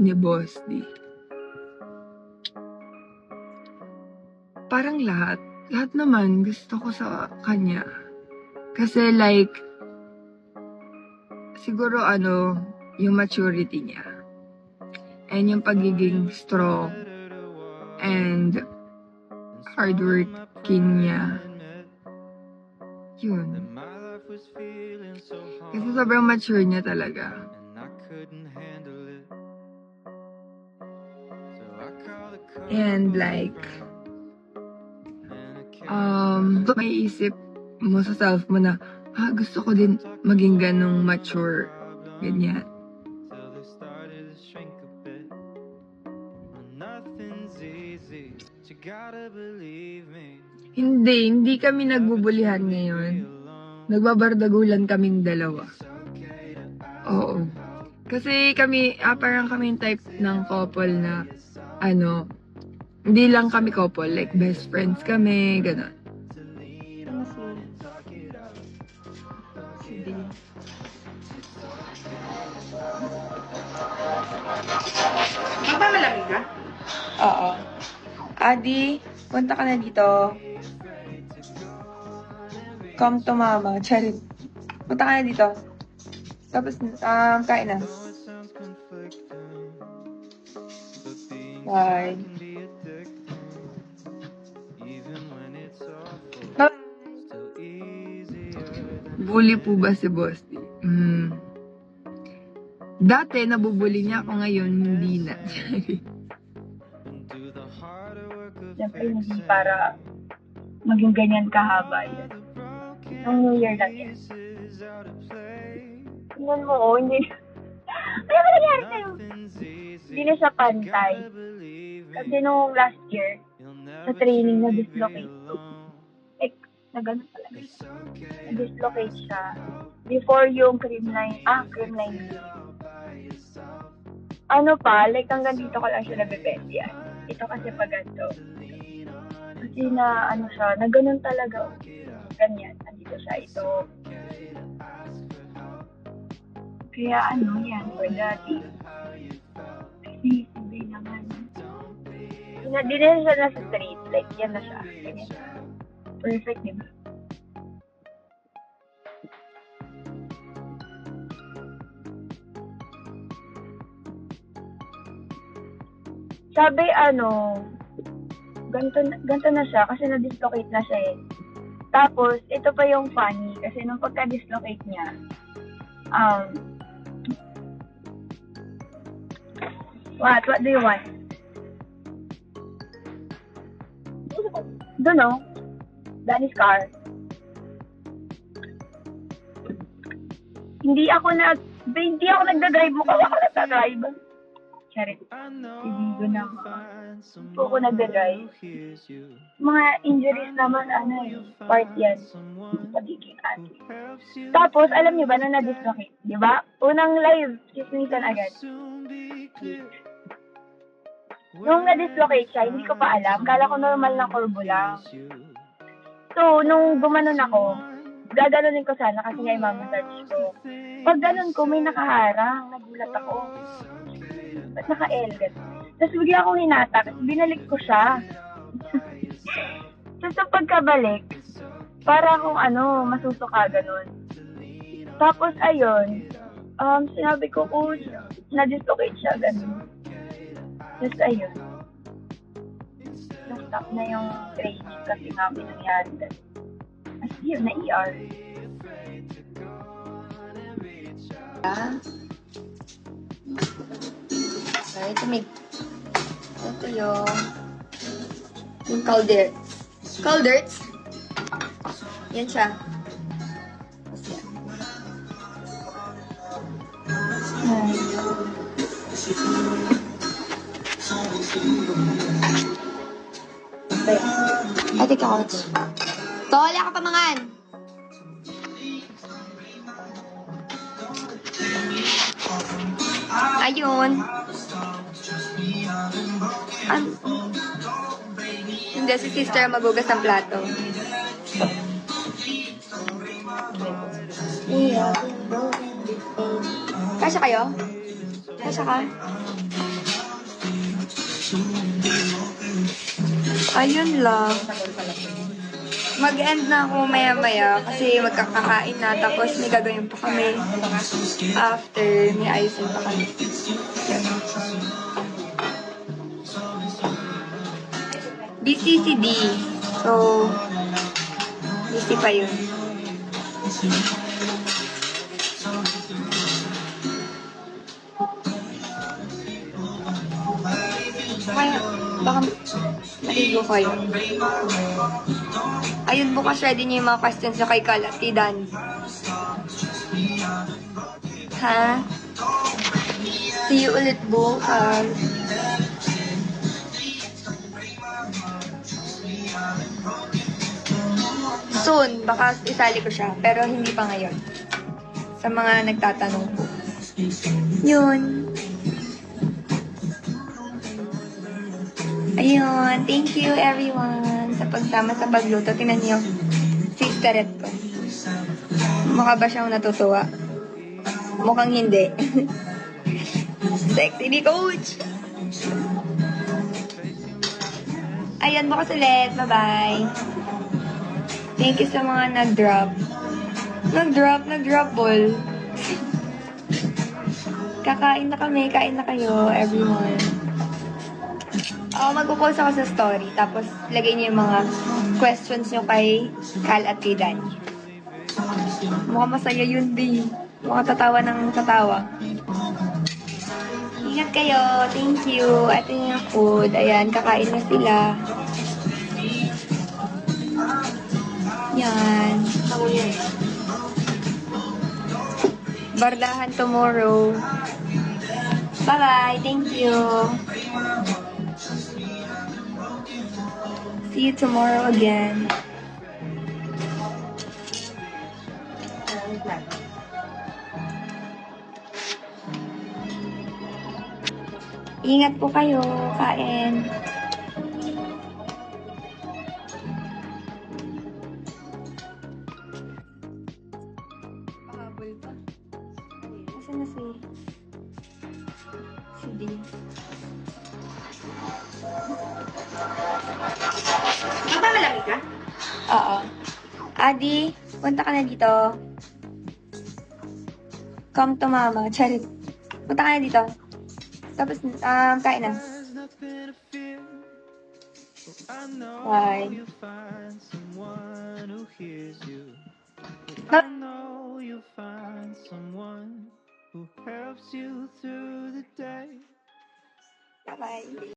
ni Boss D. Parang lahat naman gusto ko sa kanya. Kasi like, siguro yung maturity niya. And yung pagiging strong. And hardworking niya. Yun. Kasi sobrang mature niya talaga. And like, may isip mo sa self mo na, gusto ko din maging ganong mature. Ganyan. Hindi kami nagbubulihan ngayon. Nagbabardagulan kaming dalawa. Oo. Kasi kami, parang kami yung type ng couple na, hindi lang kami couple, like best friends kami, gano'n. Magmamalamig ka? Oo. Adi, punta ka na dito. Come to mama. Charit. Punta ka na dito. Tapos, kain na. Bye. Bully po ba si Boss D? Dati, nabubuli niya ako, ngayon, hindi na. Siyempre, hindi para maging ganyan kahaba yun. Nung New Year lang yan. Tingnan mo, hindi. Ano ba nangyari sa'yo? Hindi na siya pantay. Kasi nung last year, sa training, na-dislocate. Na gano'n talaga siya. Na-dislocate siya. Before yung creamline like hanggang dito ko lang siya nabibendya. Ito kasi pag ganito. Kasi na gano'n talaga. Ganyan, andito siya, ito. Kaya yan, for daddy. Kasi sabi naman. Hindi na siya nasa street, like yan na siya. Ganyan siya. Perfect, diba? Sabi, ganito na siya kasi na-dislocate na siya eh. Tapos, ito pa yung funny kasi nung pagka-dislocate niya, what do you want? Don't know. Danny's car. Hindi ako nagda-drive mo, ako nagda-drive. Charit. Hindi na ako. Hindi ako nagda-drive. Mga injuries naman, part yan. Pagiging athlete. Tapos, alam niyo ba na na-dislocate? Di ba? Unang live, chismisan agad. Nung na-dislocate siya, hindi ko pa alam. Kala ko normal na kurbo lang. So, nung gumanon ako, gaganunin ko sana kasi nga i-massage ko. Pag ganon ko, may nakaharang. Nagulat ako. Ba't naka-L? Tapos bigla akong hinatak. Binalik ko siya. So, sa pagkabalik, para akong masusuka, ganon. Tapos, ayun, sinabi ko, na-dislocate siya, ganon. Tapos, ayun. Na-stop na yung training kasi nga may nangyari. As yun, na ER. Ay, ito yung calderts. Calderts? Yan siya. Tapos yan. Ay, teka, coach. Tol, ka pamangan. Ayun. Hindi, si sister magugas ng plato. Kasya kayo? Kasya ka? Ayun lang. Mag-end na ako maya-maya kasi magkakakain na tapos may gagawin pa kami. After, may ayusin pa kami. BCCD. So, busy pa yun. Kaya, baka maligo kayo. Ayun, bukas ready niyo yung mga questions nyo kay Kal at kay Dan. Ha? See you ulit bukas. Soon, baka isali ko siya, pero hindi pa ngayon. Sa mga nagtatanong po. Yun. Ayun, thank you everyone sa pagsama sa pagluto. Tingnan niyo, sister ko. Mukha ba siyang natutuwa? Mukhang hindi. Sexy ni Coach! Ayun, bukas ulit. Bye-bye. Thank you sa mga nag-drop. Nag-drop ball. Kakain na kami. Kain na kayo, everyone. Magpo-post ako sa story. Tapos, lagay niyo yung mga questions niyo kay Kal at kay Danny. Mukhang masaya yun, B. Mukhang tatawa ng tatawa. Ingat kayo. Thank you. Ito yung food. Ayan, kakain na sila. Yan. Bardahan tomorrow. Bye-bye. Thank you. See you tomorrow again. Ingat po kayo. Kain. Pahabol pa. Nasaan na si D? Malamig ka? Oo. Adi, punta ka na dito. Come to mama. Charit. Punta ka na dito. Tapos, kain na. Bye. I know you'll find someone who helps you through the day. Bye-bye.